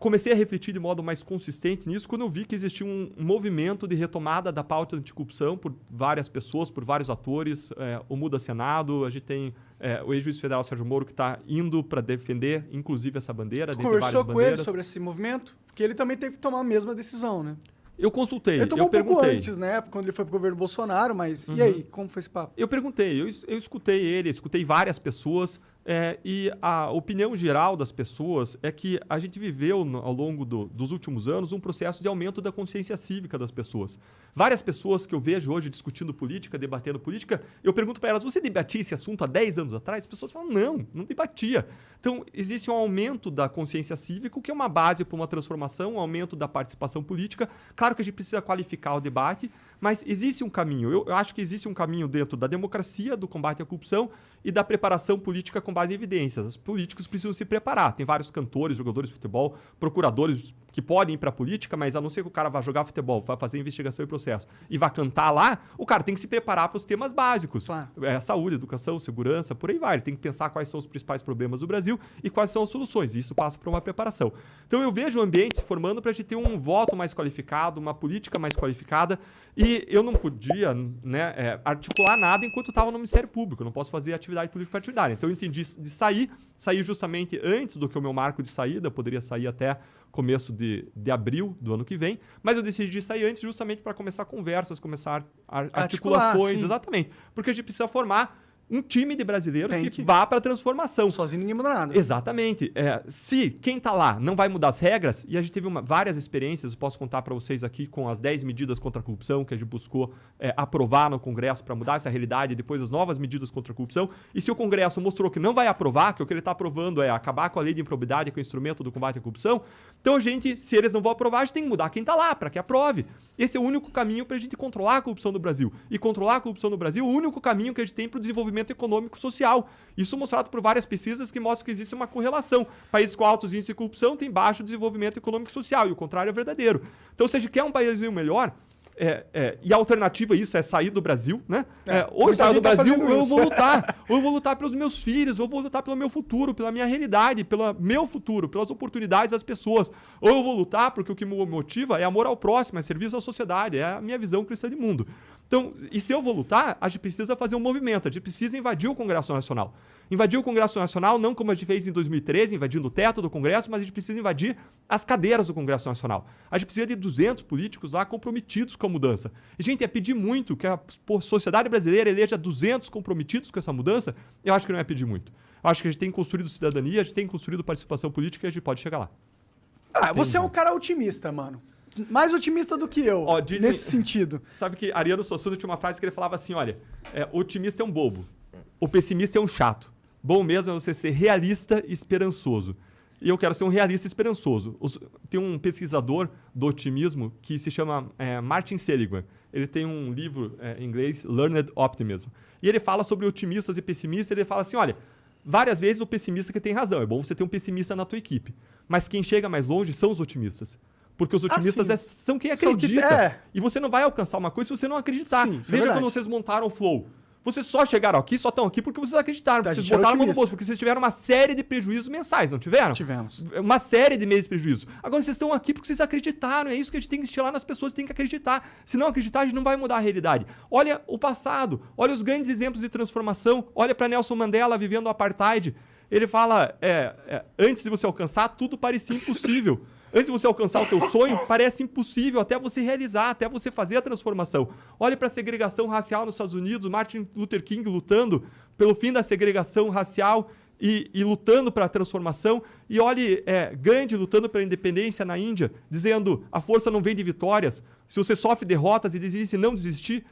comecei a refletir de modo mais consistente nisso quando eu vi que existia um movimento de retomada da pauta anticorrupção por várias pessoas, por vários atores. O Muda Senado, a gente tem o ex-juiz federal Sérgio Moro, que está indo para defender, inclusive, essa bandeira. Tu conversou com ele sobre esse movimento? Porque ele também teve que tomar a mesma decisão, né? Eu consultei, ele tomou eu perguntei. pouco antes, né? Quando ele foi pro governo Bolsonaro, mas e aí? Como foi esse papo? Eu perguntei, eu escutei ele, escutei várias pessoas, e a opinião geral das pessoas é que a gente viveu, ao longo dos últimos anos, um processo de aumento da consciência cívica das pessoas. Várias pessoas que eu vejo hoje discutindo política, debatendo política, eu pergunto para elas, você debatia esse assunto há 10 anos atrás? As pessoas falam, não debatia. Então, existe um aumento da consciência cívica, o que é uma base para uma transformação, um aumento da participação política. Claro que a gente precisa qualificar o debate, mas existe um caminho. Eu acho que existe um caminho dentro da democracia, do combate à corrupção e da preparação política com base em evidências. Os políticos precisam se preparar. Tem vários cantores, jogadores de futebol, procuradores que podem ir para a política, mas a não ser que o cara vá jogar futebol, vá fazer investigação e processo e vá cantar lá, o cara tem que se preparar para os temas básicos. Claro. Saúde, educação, segurança, por aí vai. Ele tem que pensar quais são os principais problemas do Brasil e quais são as soluções. E isso passa por uma preparação. Então eu vejo o ambiente se formando para a gente ter um voto mais qualificado, uma política mais qualificada, e eu não podia articular nada enquanto estava no Ministério Público. Eu não posso fazer atividade política partidária. Então eu entendi de sair justamente antes do que o meu marco de saída, eu poderia sair até começo de abril do ano que vem, mas eu decidi sair antes justamente para começar conversas, começar articulações, exatamente, porque a gente precisa formar um time de brasileiros que vá para a transformação. Sozinho ninguém muda nada. Exatamente. Se quem está lá não vai mudar as regras, e a gente teve várias experiências, eu posso contar para vocês aqui com as 10 medidas contra a corrupção que a gente buscou aprovar no Congresso para mudar essa realidade, e depois as novas medidas contra a corrupção, e se o Congresso mostrou que não vai aprovar, que o que ele está aprovando é acabar com a lei de improbidade, que é o instrumento do combate à corrupção, então se eles não vão aprovar, a gente tem que mudar quem está lá, para que aprove. Esse é o único caminho para a gente controlar a corrupção no Brasil. E controlar a corrupção no Brasil é o único caminho que a gente tem para o desenvolvimento econômico e social. Isso mostrado por várias pesquisas que mostram que existe uma correlação. Países com altos índices de corrupção têm baixo desenvolvimento econômico e social, e o contrário é verdadeiro. Então, se a gente quer um país melhor, e a alternativa a isso é sair do Brasil, né? Ou sair do Brasil, ou eu vou lutar. Ou eu vou lutar pelos meus filhos, ou eu vou lutar pelo meu futuro, pela minha realidade, pelo meu futuro, pelas oportunidades das pessoas. Ou eu vou lutar porque o que me motiva é amor ao próximo, é serviço à sociedade, é a minha visão cristã de mundo. Então, e se eu vou lutar, a gente precisa fazer um movimento, a gente precisa invadir o Congresso Nacional. Invadir o Congresso Nacional não como a gente fez em 2013, invadindo o teto do Congresso, mas a gente precisa invadir as cadeiras do Congresso Nacional. A gente precisa de 200 políticos lá comprometidos com a mudança. E, gente, pedir muito que a sociedade brasileira eleja 200 comprometidos com essa mudança, eu acho que não é pedir muito. Eu acho que a gente tem construído cidadania, a gente tem construído participação política e a gente pode chegar lá. Você é um cara otimista, mano. Mais otimista do que eu, nesse sentido. Sabe que Ariano Suassuna tinha uma frase que ele falava assim, olha, o otimista é um bobo, o pessimista é um chato. Bom mesmo é você ser realista e esperançoso. E eu quero ser um realista e esperançoso. Tem um pesquisador do otimismo que se chama Martin Seligman. Ele tem um livro em inglês, Learned Optimism. E ele fala sobre otimistas e pessimistas. Ele fala assim, olha, várias vezes o pessimista que tem razão. É bom você ter um pessimista na tua equipe. Mas quem chega mais longe são os otimistas. Porque os otimistas são quem acredita. E você não vai alcançar uma coisa se você não acreditar. Veja quando vocês montaram o Flow. Vocês só chegaram aqui, só estão aqui porque vocês acreditaram. Porque vocês botaram a mão no bolso. Porque vocês tiveram uma série de prejuízos mensais, não tiveram? Tivemos. Uma série de meses de prejuízo. Agora vocês estão aqui porque vocês acreditaram. É isso que a gente tem que instilar nas pessoas, tem que acreditar. Se não acreditar, a gente não vai mudar a realidade. Olha o passado. Olha os grandes exemplos de transformação. Olha para Nelson Mandela vivendo o apartheid. Ele fala, antes de você alcançar, tudo parecia impossível. Antes de você alcançar o teu sonho, parece impossível até você realizar, até você fazer a transformação. Olhe para a segregação racial nos Estados Unidos, Martin Luther King lutando pelo fim da segregação racial e lutando para a transformação. E olhe Gandhi lutando pela independência na Índia, dizendo a força não vem de vitórias. Se você sofre derrotas e desiste, não desistir,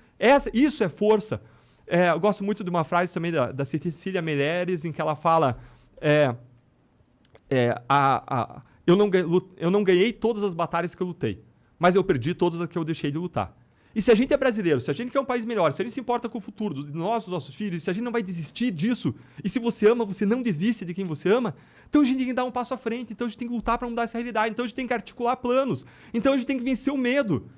isso é força. Eu gosto muito de uma frase também da Cecília Meirelles, em que ela fala... Eu não ganhei todas as batalhas que eu lutei, mas eu perdi todas as que eu deixei de lutar. E se a gente é brasileiro, se a gente quer um país melhor, se a gente se importa com o futuro dos nossos filhos, se a gente não vai desistir disso, e se você ama, você não desiste de quem você ama, então a gente tem que dar um passo à frente, então a gente tem que lutar para mudar essa realidade, então a gente tem que articular planos, então a gente tem que vencer o medo.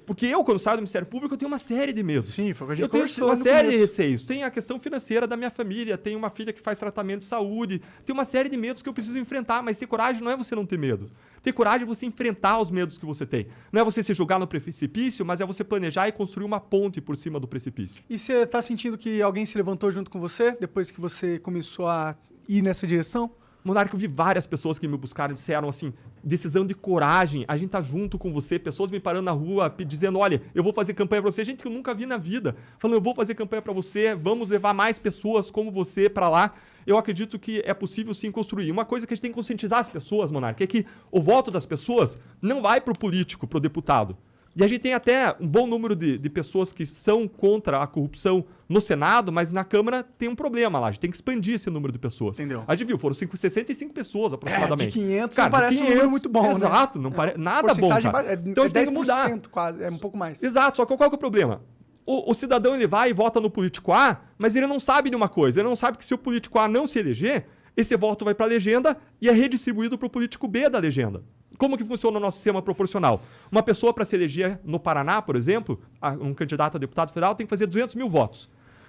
Porque eu, quando saio do Ministério Público, eu tenho uma série de medos. Sim, foi o que a gente Eu tenho conversou uma no série de começo. receios. Tem a questão financeira da minha família, tem uma filha que faz tratamento de saúde, tem uma série de medos que eu preciso enfrentar, mas ter coragem não é você não ter medo. Ter coragem é você enfrentar os medos que você tem. Não é você se jogar no precipício, mas é você planejar e construir uma ponte por cima do precipício. E você tá sentindo que alguém se levantou junto com você, depois que você começou a ir nessa direção? Monarca, eu vi várias pessoas que me buscaram e disseram assim, decisão de coragem, a gente tá junto com você, pessoas me parando na rua, dizendo, olha, eu vou fazer campanha pra você, gente que eu nunca vi na vida, falando, eu vou fazer campanha pra você, vamos levar mais pessoas como você pra lá. Eu acredito que é possível sim construir. Uma coisa que a gente tem que conscientizar as pessoas, Monarca, é que o voto das pessoas não vai pro político, pro deputado. E a gente tem até um bom número de pessoas que são contra a corrupção no Senado, mas na Câmara tem um problema lá. A gente tem que expandir esse número de pessoas. Entendeu? A gente viu, foram 65 pessoas aproximadamente. De 500 Cara, não parece 500, um número muito bom, exato, né? não parece nada bom, cara. Então a gente tem que mudar. 10% quase, é um pouco mais. Exato, só que qual que é o problema? O cidadão ele vai e vota no político A, mas ele não sabe de uma coisa, ele não sabe que se o político A não se eleger, esse voto vai para a legenda e é redistribuído para o político B da legenda. Como que funciona o nosso sistema proporcional? Uma pessoa para se eleger no Paraná, por exemplo, um candidato a deputado federal tem que fazer 200 mil votos.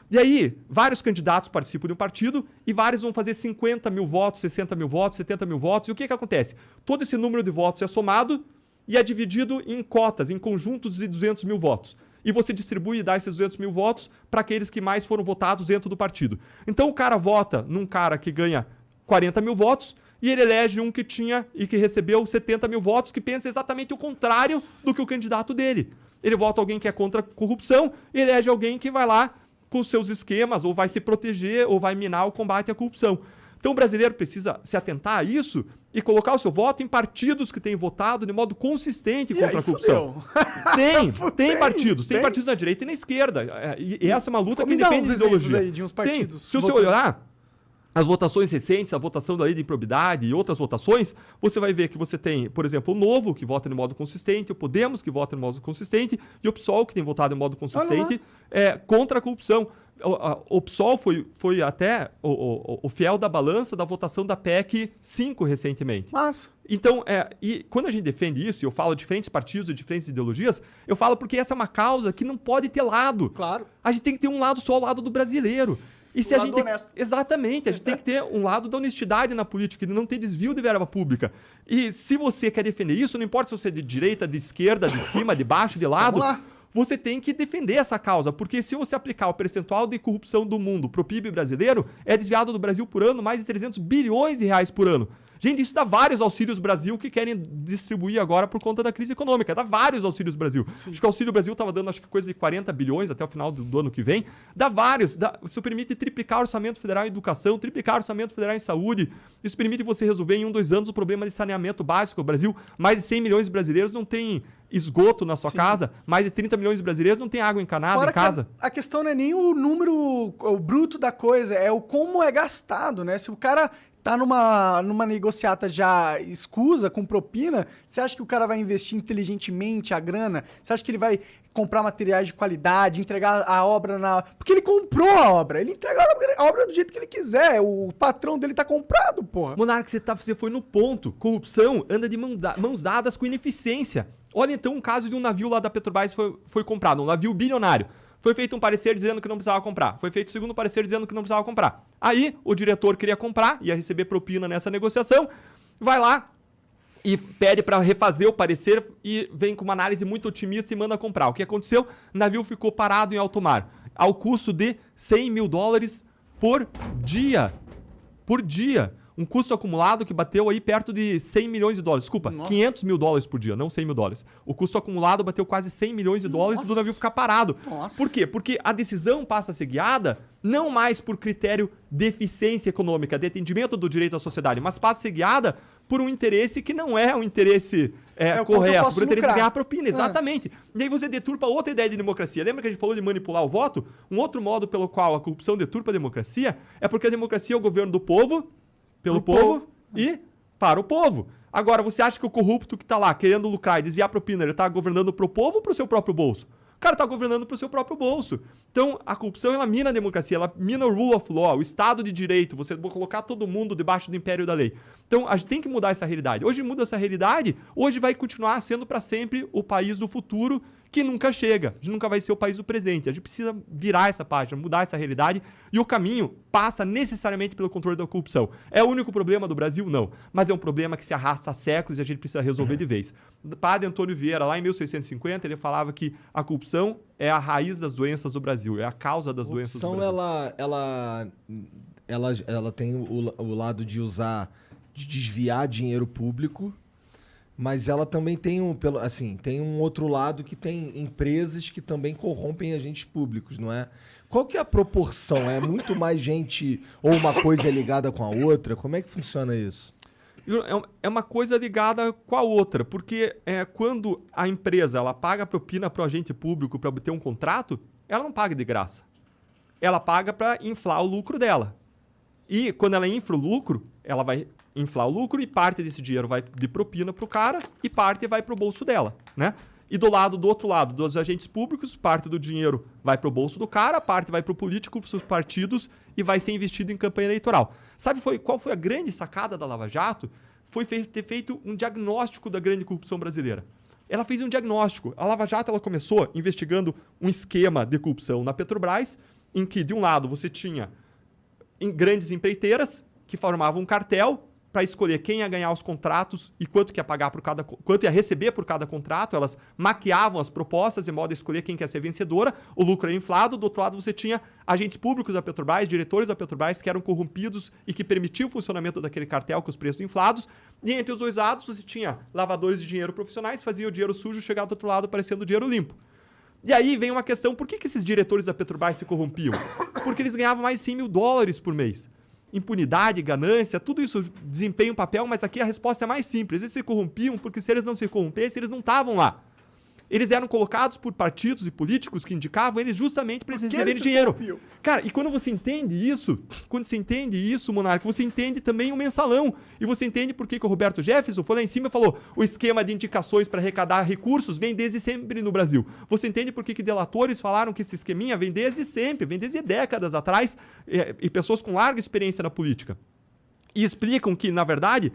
E aí, vários candidatos participam de um partido e vários vão fazer 50 mil votos, 60 mil votos, 70 mil votos. E o que acontece? Todo esse número de votos é somado e é dividido em cotas, em conjuntos de 200 mil votos. E você distribui e dá esses 200 mil votos para aqueles que mais foram votados dentro do partido. Então o cara vota num cara que ganha 40 mil votos e ele elege um que tinha e que recebeu 70 mil votos, que pensa exatamente o contrário do que o candidato dele. Ele vota alguém que é contra a corrupção e elege alguém que vai lá com seus esquemas, ou vai se proteger, ou vai minar o combate à corrupção. Então o brasileiro precisa se atentar a isso e colocar o seu voto em partidos que têm votado de modo consistente contra a corrupção. Tem partidos. Tem partidos na direita e na esquerda. E essa é uma luta que depende de ideologia. Aí de uns partidos. Se você olhar as votações recentes, a votação da lei de improbidade e outras votações, você vai ver que você tem, por exemplo, o Novo, que vota de modo consistente, o Podemos, que vota de modo consistente, e o PSOL, que tem votado de modo consistente contra a corrupção. O PSOL foi até o fiel da balança da votação da PEC 5 recentemente. Mas... Então, e quando a gente defende isso, e eu falo de diferentes partidos e diferentes ideologias, eu falo porque essa é uma causa que não pode ter lado. Claro. A gente tem que ter um lado só, o lado do brasileiro. E se a gente honesto. Exatamente, a gente tem que ter um lado da honestidade na política, de não ter desvio de verba pública. E se você quer defender isso, não importa se você é de direita, de esquerda, de cima, de baixo, de lado, você tem que defender essa causa, porque se você aplicar o percentual de corrupção do mundo pro PIB brasileiro, é desviado do Brasil por ano mais de 300 bilhões de reais por ano. Gente, isso dá vários auxílios Brasil que querem distribuir agora por conta da crise econômica. Dá vários auxílios Brasil. Sim. Acho que o Auxílio Brasil estava dando coisa de 40 bilhões até o final do ano que vem. Dá vários. Isso permite triplicar o orçamento federal em educação, triplicar o orçamento federal em saúde. Isso permite você resolver em 1, 2 anos o problema de saneamento básico. O Brasil, mais de 100 milhões de brasileiros não têm esgoto na sua casa, mais de 30 milhões de brasileiros não têm água encanada em casa. A questão não é nem o número, o bruto da coisa, é o como é gastado, né? Se o cara tá numa negociata já escusa, com propina, você acha que o cara vai investir inteligentemente a grana? Você acha que ele vai comprar materiais de qualidade, entregar a obra na... Porque ele comprou a obra, ele entrega a obra do jeito que ele quiser, o patrão dele tá comprado, porra. Monarca, você foi no ponto. Corrupção anda de mãos dadas com ineficiência. Olha então um caso de um navio lá da Petrobras foi comprado, um navio bilionário. Foi feito um parecer dizendo que não precisava comprar. Foi feito o segundo parecer dizendo que não precisava comprar. Aí, o diretor queria comprar, ia receber propina nessa negociação, vai lá e pede para refazer o parecer e vem com uma análise muito otimista e manda comprar. O que aconteceu? O navio ficou parado em alto mar, ao custo de $100 mil por dia. Por dia. Um custo acumulado que bateu aí perto de $100 milhões. Desculpa, Nossa. $500 mil por dia, não $100 mil. O custo acumulado bateu quase $100 milhões do navio ficar parado. Nossa. Por quê? Porque a decisão passa a ser guiada não mais por critério de eficiência econômica, de atendimento do direito à sociedade, mas passa a ser guiada por um interesse que não é um interesse correto, por um interesse de ganhar propina, exatamente. E aí você deturpa outra ideia de democracia. Lembra que a gente falou de manipular o voto? Um outro modo pelo qual a corrupção deturpa a democracia é porque a democracia é o governo do povo, pelo povo e para o povo. Agora, você acha que o corrupto que está lá querendo lucrar e desviar propina, ele está governando para o povo ou para o seu próprio bolso? cara está governando para o seu próprio bolso. Então, a corrupção, ela mina a democracia, ela mina o rule of law, o Estado de Direito, você colocar todo mundo debaixo do império da lei. Então, a gente tem que mudar essa realidade. Hoje muda essa realidade, hoje vai continuar sendo para sempre o país do futuro, que nunca chega. A gente nunca vai ser o país do presente. A gente precisa virar essa página, mudar essa realidade, e o caminho passa necessariamente pelo controle da corrupção. É o único problema do Brasil? Não. Mas é um problema que se arrasta há séculos e a gente precisa resolver de vez. O padre Antônio Vieira, lá em 1650, ele falava que a corrupção é a raiz das doenças do Brasil, é a causa das doenças do Brasil. Ela tem o lado de desviar dinheiro público, mas ela também tem tem um outro lado que tem empresas que também corrompem agentes públicos, não é? Qual que é a proporção? É muito mais gente ou uma coisa é ligada com a outra? Como é que funciona isso? É uma coisa ligada com a outra, porque quando a empresa ela paga propina para o agente público para obter um contrato, ela não paga de graça. Ela paga para inflar o lucro dela. E quando ela infla o lucro, ela vai inflar o lucro e parte desse dinheiro vai de propina para o cara e parte vai para o bolso dela, né? E do outro lado, dos agentes públicos, parte do dinheiro vai para o bolso do cara, parte vai para o político, para os partidos e vai ser investido em campanha eleitoral. Sabe qual foi a grande sacada da Lava Jato? Foi ter feito um diagnóstico da grande corrupção brasileira. Ela fez um diagnóstico. A Lava Jato ela começou investigando um esquema de corrupção na Petrobras, em que, de um lado, você tinha grandes empreiteiras que formavam um cartel para escolher quem ia ganhar os contratos e quanto ia receber por cada contrato. Elas maquiavam as propostas de modo a escolher quem quer ser vencedora. O lucro era inflado. Do outro lado, você tinha agentes públicos da Petrobras, diretores da Petrobras que eram corrompidos e que permitiam o funcionamento daquele cartel com os preços inflados. E entre os dois lados, você tinha lavadores de dinheiro profissionais que faziam o dinheiro sujo chegar do outro lado parecendo dinheiro limpo. E aí vem uma questão, por que esses diretores da Petrobras se corrompiam? Porque eles ganhavam mais de 100 mil dólares por mês. Impunidade, ganância, tudo isso desempenha um papel, mas aqui a resposta é mais simples. Eles se corrompiam porque se eles não se corrompessem, eles não estavam lá. Eles eram colocados por partidos e políticos que indicavam eles justamente para eles receberem dinheiro. Cara, e quando você entende isso, Monarca, você entende também o mensalão. E você entende por que o Roberto Jefferson foi lá em cima e falou o esquema de indicações para arrecadar recursos vem desde sempre no Brasil. Você entende por que delatores falaram que esse esqueminha vem desde sempre, vem desde décadas atrás, e pessoas com larga experiência na política. E explicam que, na verdade,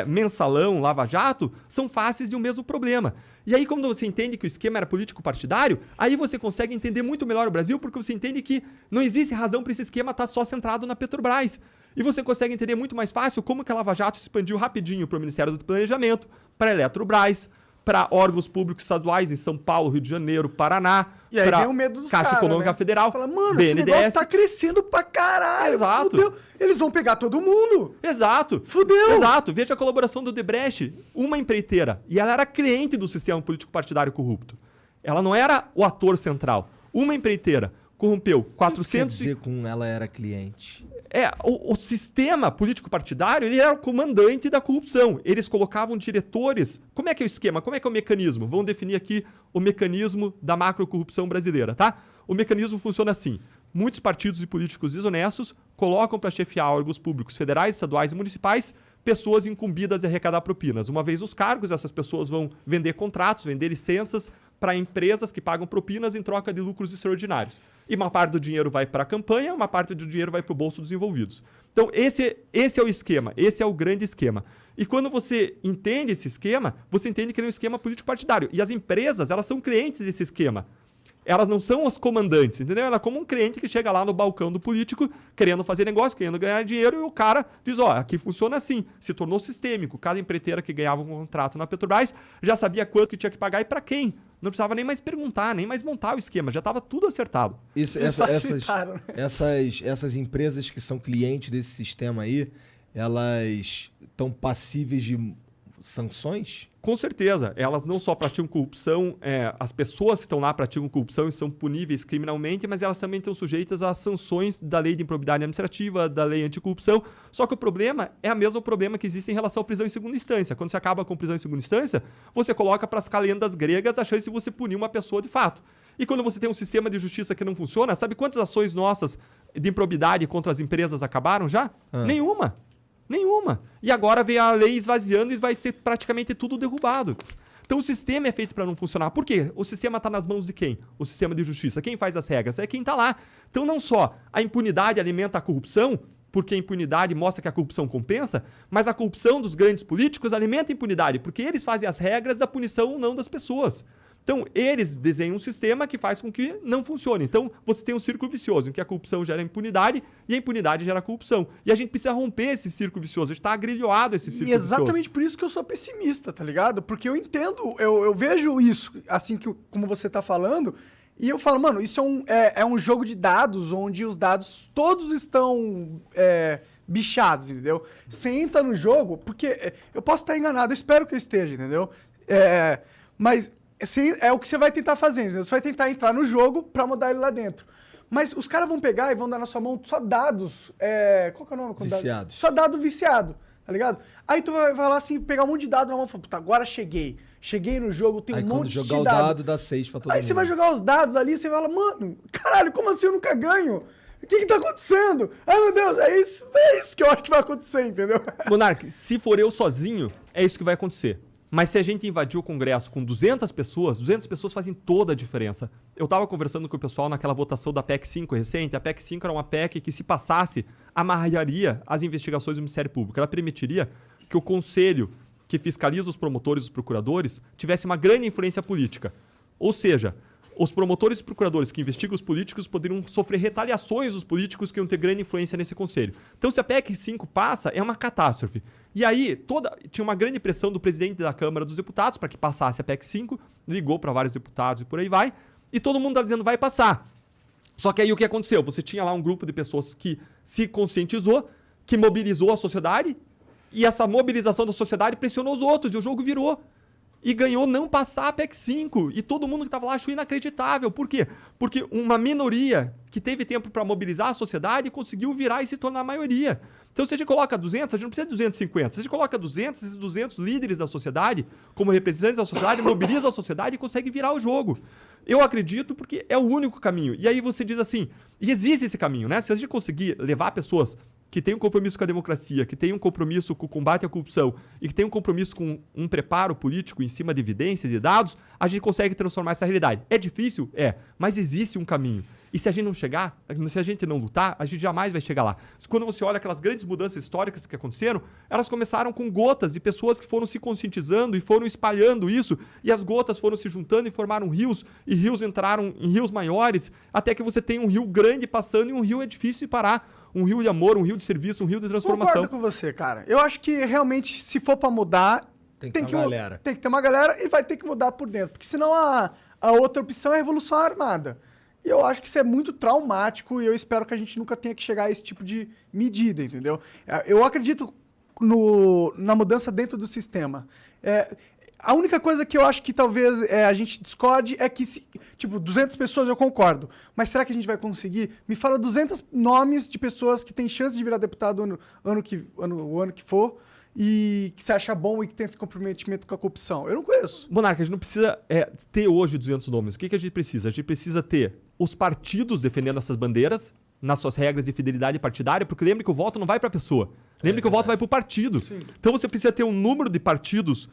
mensalão, lava-jato, são faces de um mesmo problema. E aí, quando você entende que o esquema era político-partidário, aí você consegue entender muito melhor o Brasil, porque você entende que não existe razão para esse esquema estar só centrado na Petrobras. E você consegue entender muito mais fácil como que a Lava Jato se expandiu rapidinho para o Ministério do Planejamento, para a Eletrobras, para órgãos públicos estaduais em São Paulo, Rio de Janeiro, Paraná, e aí vem o medo dos Caixa Econômica Federal, fala, mano, BNDES. esse negócio tá crescendo pra caralho. Exato. Fudeu. Eles vão pegar todo mundo. Exato. Fudeu. Exato. Veja a colaboração do Odebrecht, uma empreiteira, e ela era cliente do sistema político partidário corrupto. Ela não era o ator central. Uma empreiteira corrompeu 400... Quer dizer com ela era cliente? O sistema político-partidário, ele era o comandante da corrupção. Eles colocavam diretores. Como é que é o esquema? Como é que é o mecanismo? Vamos definir aqui o mecanismo da macrocorrupção brasileira, tá? O mecanismo funciona assim. Muitos partidos e políticos desonestos colocam para chefiar órgãos públicos federais, estaduais e municipais pessoas incumbidas de arrecadar propinas. Uma vez nos cargos, essas pessoas vão vender contratos, vender licenças para empresas que pagam propinas em troca de lucros extraordinários. E uma parte do dinheiro vai para a campanha, uma parte do dinheiro vai para o bolso dos envolvidos. Então, esse é o esquema, esse é o grande esquema. E quando você entende esse esquema, você entende que ele é um esquema político-partidário. E as empresas, elas são clientes desse esquema. Elas não são os comandantes, entendeu? Ela é como um cliente que chega lá no balcão do político, querendo fazer negócio, querendo ganhar dinheiro, e o cara diz, aqui funciona assim. Se tornou sistêmico. Cada empreiteira que ganhava um contrato na Petrobras já sabia quanto que tinha que pagar e para quem. Não precisava nem mais perguntar, nem mais montar o esquema. Já estava tudo acertado. Essas empresas que são clientes desse sistema aí, elas estão passíveis de sanções? Com certeza. Elas não só praticam corrupção, as pessoas que estão lá praticam corrupção e são puníveis criminalmente, mas elas também estão sujeitas às sanções da lei de improbidade administrativa, da lei anticorrupção. Só que o problema é o mesmo problema que existe em relação à prisão em segunda instância. Quando você acaba com prisão em segunda instância, você coloca para as calendas gregas a chance de você punir uma pessoa de fato. E quando você tem um sistema de justiça que não funciona, sabe quantas ações nossas de improbidade contra as empresas acabaram já? Nenhuma. E agora vem a lei esvaziando e vai ser praticamente tudo derrubado. Então o sistema é feito para não funcionar. Por quê? O sistema está nas mãos de quem? O sistema de justiça. Quem faz as regras? É quem está lá. Então não só a impunidade alimenta a corrupção, porque a impunidade mostra que a corrupção compensa, mas a corrupção dos grandes políticos alimenta a impunidade, porque eles fazem as regras da punição ou não das pessoas. Então, eles desenham um sistema que faz com que não funcione. Então, você tem um círculo vicioso, em que a corrupção gera impunidade e a impunidade gera corrupção. E a gente precisa romper esse círculo vicioso. A gente está agrilhoado esse círculo vicioso. E exatamente por isso que eu sou pessimista, tá ligado? Porque eu entendo, eu vejo isso, assim como você tá falando, e eu falo, mano, isso é um jogo de dados, onde os dados todos estão bichados, entendeu? Você entra no jogo, porque eu posso estar enganado, eu espero que eu esteja, entendeu? Mas... é o que você vai tentar fazer, entendeu? Você vai tentar entrar no jogo pra mudar ele lá dentro. Mas os caras vão pegar e vão dar na sua mão só dados. Qual que é o nome? Viciados. Só dado viciado, tá ligado? Aí tu vai lá assim, pegar um monte de dado na mão e falar, puta, agora cheguei. Cheguei no jogo, tem um monte de dado. Aí quando jogar o dado, dá 6 pra todo mundo. Aí você vai jogar os dados ali e você fala, mano, caralho, como assim eu nunca ganho? O que tá acontecendo? Ai, meu Deus, é isso que eu acho que vai acontecer, entendeu? Monark, se for eu sozinho, é isso que vai acontecer. Mas se a gente invadir o Congresso com 200 pessoas fazem toda a diferença. Eu estava conversando com o pessoal naquela votação da PEC 5 recente. A PEC 5 era uma PEC que, se passasse, amarraria as investigações do Ministério Público. Ela permitiria que o conselho que fiscaliza os promotores e os procuradores tivesse uma grande influência política. Ou seja, os promotores e procuradores que investigam os políticos poderiam sofrer retaliações dos políticos que iam ter grande influência nesse conselho. Então, se a PEC 5 passa, é uma catástrofe. E aí, tinha uma grande pressão do presidente da Câmara dos Deputados para que passasse a PEC 5, ligou para vários deputados e por aí vai, e todo mundo está dizendo vai passar. Só que aí o que aconteceu? Você tinha lá um grupo de pessoas que se conscientizou, que mobilizou a sociedade, e essa mobilização da sociedade pressionou os outros, e o jogo virou. E ganhou não passar a PEC 5. E todo mundo que estava lá achou inacreditável. Por quê? Porque uma minoria que teve tempo para mobilizar a sociedade conseguiu virar e se tornar a maioria. Então, se a gente coloca 200, a gente não precisa de 250. Se a gente coloca 200, esses 200 líderes da sociedade, como representantes da sociedade, mobilizam a sociedade e conseguem virar o jogo. Eu acredito porque é o único caminho. E aí você diz assim, e existe esse caminho, né? Se a gente conseguir levar pessoas que tem um compromisso com a democracia, que tem um compromisso com o combate à corrupção e que tem um compromisso com um preparo político em cima de evidências e dados, a gente consegue transformar essa realidade. É difícil? É, mas existe um caminho. E se a gente não chegar, se a gente não lutar, a gente jamais vai chegar lá. Quando você olha aquelas grandes mudanças históricas que aconteceram, elas começaram com gotas de pessoas que foram se conscientizando e foram espalhando isso, e as gotas foram se juntando e formaram rios, e rios entraram em rios maiores, até que você tem um rio grande passando, e um rio é difícil de parar. Um rio de amor, um rio de serviço, um rio de transformação. Concordo com você, cara. Eu acho que realmente, se for pra mudar, tem que ter uma galera e vai ter que mudar por dentro. Porque senão a outra opção é a revolução armada. E eu acho que isso é muito traumático e eu espero que a gente nunca tenha que chegar a esse tipo de medida, entendeu? Eu acredito na mudança dentro do sistema. A única coisa que eu acho que talvez a gente discorde é que, 200 pessoas eu concordo, mas será que a gente vai conseguir? Me fala 200 nomes de pessoas que têm chance de virar deputado o ano que for e que você acha bom e que tem esse comprometimento com a corrupção. Eu não conheço. Monarca, a gente não precisa ter hoje 200 nomes. O que a gente precisa? A gente precisa ter os partidos defendendo essas bandeiras nas suas regras de fidelidade partidária, porque lembre que o voto não vai para a pessoa. Lembre que o voto vai para o partido. Sim. Então você precisa ter um número de partidos.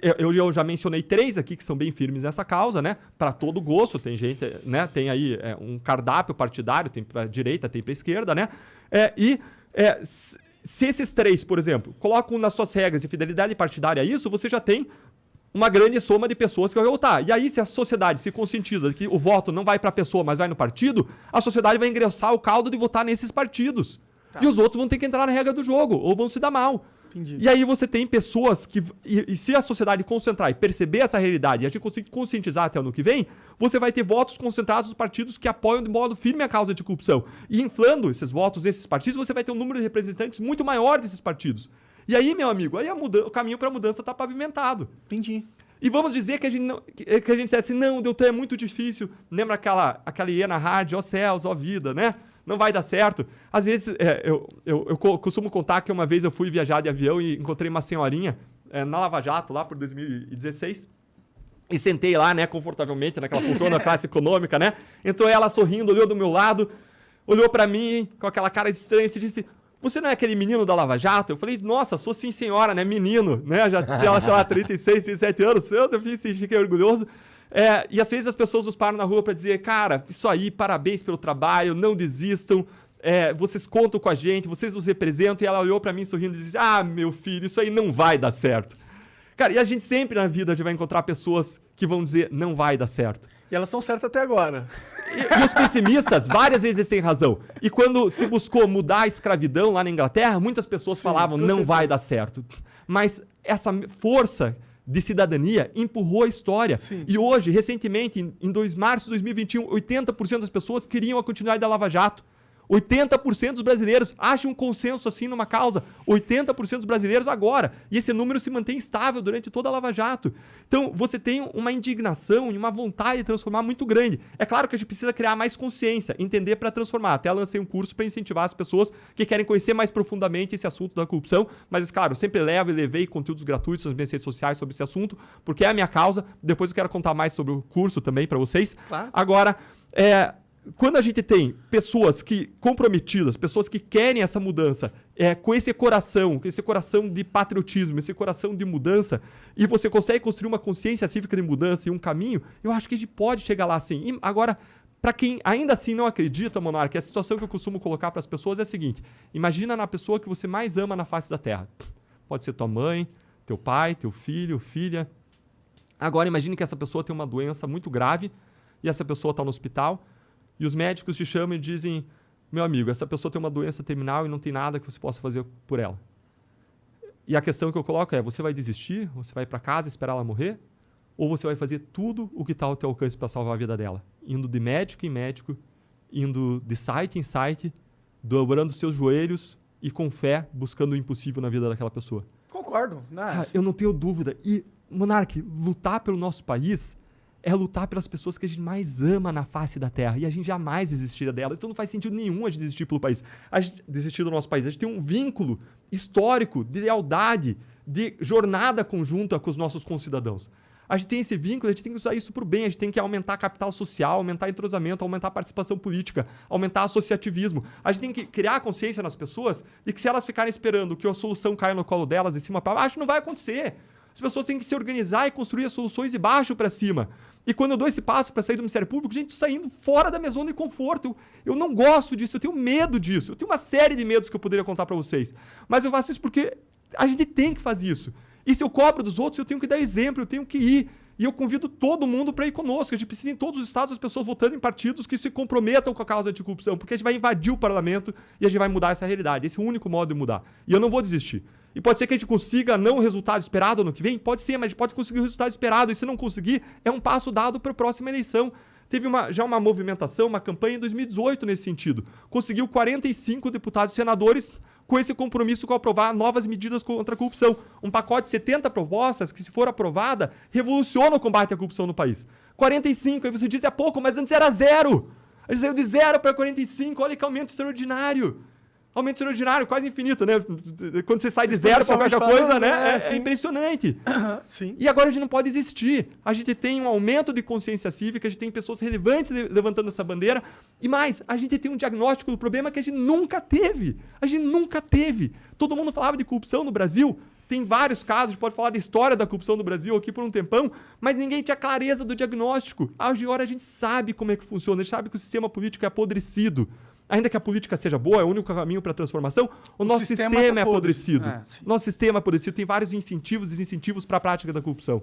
Eu já mencionei 3 aqui que são bem firmes nessa causa, né? Para todo gosto, tem gente, né? Tem aí um cardápio partidário, tem para direita, tem para esquerda, né? Se esses 3, por exemplo, colocam nas suas regras de fidelidade partidária isso, você já tem uma grande soma de pessoas que vai votar. E aí, se a sociedade se conscientiza que o voto não vai para a pessoa, mas vai no partido, a sociedade vai engrossar o caldo de votar nesses partidos. Tá. E os outros vão ter que entrar na regra do jogo, ou vão se dar mal. Entendi. E aí você tem pessoas que... E se a sociedade concentrar e perceber essa realidade e a gente conseguir conscientizar até o ano que vem, você vai ter votos concentrados dos partidos que apoiam de modo firme a causa de corrupção. E inflando esses votos desses partidos, você vai ter um número de representantes muito maior desses partidos. E aí, meu amigo, aí o caminho para a mudança está pavimentado. Entendi. E vamos dizer que a gente dissesse, não, Deltan, é muito difícil. Lembra aquela hiena hard, ó céus, ó vida, né? Não vai dar certo. Às vezes, eu costumo contar que uma vez eu fui viajar de avião e encontrei uma senhorinha na Lava Jato, lá por 2016. E sentei lá, né, confortavelmente, naquela poltrona da classe econômica, né? Entrou ela sorrindo, olhou do meu lado, olhou pra mim com aquela cara estranha e disse, você não é aquele menino da Lava Jato? Eu falei, nossa, sou sim senhora, né? Menino, né? Já tinha, sei lá, 36, 37 anos. Eu fiquei orgulhoso. E às vezes as pessoas nos param na rua para dizer, cara, isso aí, parabéns pelo trabalho, não desistam. Vocês contam com a gente, vocês nos representam. E ela olhou para mim sorrindo e disse, meu filho, isso aí não vai dar certo. Cara, e a gente sempre na vida vai encontrar pessoas que vão dizer, não vai dar certo. E elas são certas até agora. E os pessimistas, várias vezes eles têm razão. E quando se buscou mudar a escravidão lá na Inglaterra, muitas pessoas falavam, não vai dar certo. Mas essa força de cidadania empurrou a história. Sim. E hoje, recentemente, em março de 2021, 80% das pessoas queriam a continuidade da Lava Jato. 80% dos brasileiros acham um consenso assim numa causa. 80% dos brasileiros agora. E esse número se mantém estável durante toda a Lava Jato. Então, você tem uma indignação e uma vontade de transformar muito grande. É claro que a gente precisa criar mais consciência, entender para transformar. Até lancei um curso para incentivar as pessoas que querem conhecer mais profundamente esse assunto da corrupção. Mas, claro, eu sempre levei conteúdos gratuitos nas minhas redes sociais sobre esse assunto, porque é a minha causa. Depois eu quero contar mais sobre o curso também para vocês. Claro. Agora, quando a gente tem pessoas comprometidas, pessoas que querem essa mudança, com esse coração de patriotismo, esse coração de mudança, e você consegue construir uma consciência cívica de mudança e um caminho, eu acho que a gente pode chegar lá sim. E agora, para quem ainda assim não acredita, Monark, a situação que eu costumo colocar para as pessoas é a seguinte: imagina na pessoa que você mais ama na face da Terra. Pode ser tua mãe, teu pai, teu filho, filha. Agora imagine que essa pessoa tem uma doença muito grave e essa pessoa está no hospital. E os médicos te chamam e dizem, meu amigo, essa pessoa tem uma doença terminal e não tem nada que você possa fazer por ela. E a questão que eu coloco é, você vai desistir? Você vai para casa esperar ela morrer? Ou você vai fazer tudo o que está ao teu alcance para salvar a vida dela? Indo de médico em médico, indo de site em site, dobrando seus joelhos e com fé, buscando o impossível na vida daquela pessoa. Concordo. Eu não tenho dúvida. E, Monark, lutar pelo nosso país é lutar pelas pessoas que a gente mais ama na face da Terra. E a gente jamais desistiria delas. Então não faz sentido nenhum a gente desistir pelo país. A gente desistir do nosso país. A gente tem um vínculo histórico de lealdade, de jornada conjunta com os nossos concidadãos. A gente tem esse vínculo, a gente tem que usar isso para o bem. A gente tem que aumentar a capital social, aumentar entrosamento, aumentar a participação política, aumentar associativismo. A gente tem que criar a consciência nas pessoas de que se elas ficarem esperando que a solução caia no colo delas de cima para baixo, não vai acontecer. As pessoas têm que se organizar e construir as soluções de baixo para cima. E quando eu dou esse passo para sair do Ministério Público, gente, saindo fora da minha zona de conforto. Eu não gosto disso, eu tenho medo disso. Eu tenho uma série de medos que eu poderia contar para vocês. Mas eu faço isso porque a gente tem que fazer isso. E se eu cobro dos outros, eu tenho que dar exemplo, eu tenho que ir. E eu convido todo mundo para ir conosco. A gente precisa, em todos os estados, as pessoas votando em partidos que se comprometam com a causa anticorrupção, porque a gente vai invadir o parlamento e a gente vai mudar essa realidade. Esse é o único modo de mudar. E eu não vou desistir. E pode ser que a gente consiga não o resultado esperado ano que vem? Pode ser, mas a gente pode conseguir o resultado esperado. E se não conseguir, é um passo dado para a próxima eleição. Teve já uma movimentação, uma campanha em 2018 nesse sentido. Conseguiu 45 deputados e senadores com esse compromisso com aprovar novas medidas contra a corrupção. Um pacote de 70 propostas que, se for aprovada, revoluciona o combate à corrupção no país. 45, aí você diz, é pouco, mas antes era 0. A gente saiu de 0 para 45, olha que aumento extraordinário. Aumento extraordinário, quase infinito, né? Quando você sai de 0 para qualquer coisa, né? É impressionante. Sim. E agora a gente não pode existir. A gente tem um aumento de consciência cívica, a gente tem pessoas relevantes levantando essa bandeira. E mais, a gente tem um diagnóstico do problema que a gente nunca teve. A gente nunca teve. Todo mundo falava de corrupção no Brasil. Tem vários casos, a gente pode falar da história da corrupção no Brasil aqui por um tempão, mas ninguém tinha clareza do diagnóstico. Agora a gente sabe como é que funciona, a gente sabe que o sistema político é apodrecido. Ainda que a política seja boa, é o único caminho para a transformação, o nosso sistema é apodrecido. Nosso sistema é apodrecido, tem vários incentivos e desincentivos para a prática da corrupção.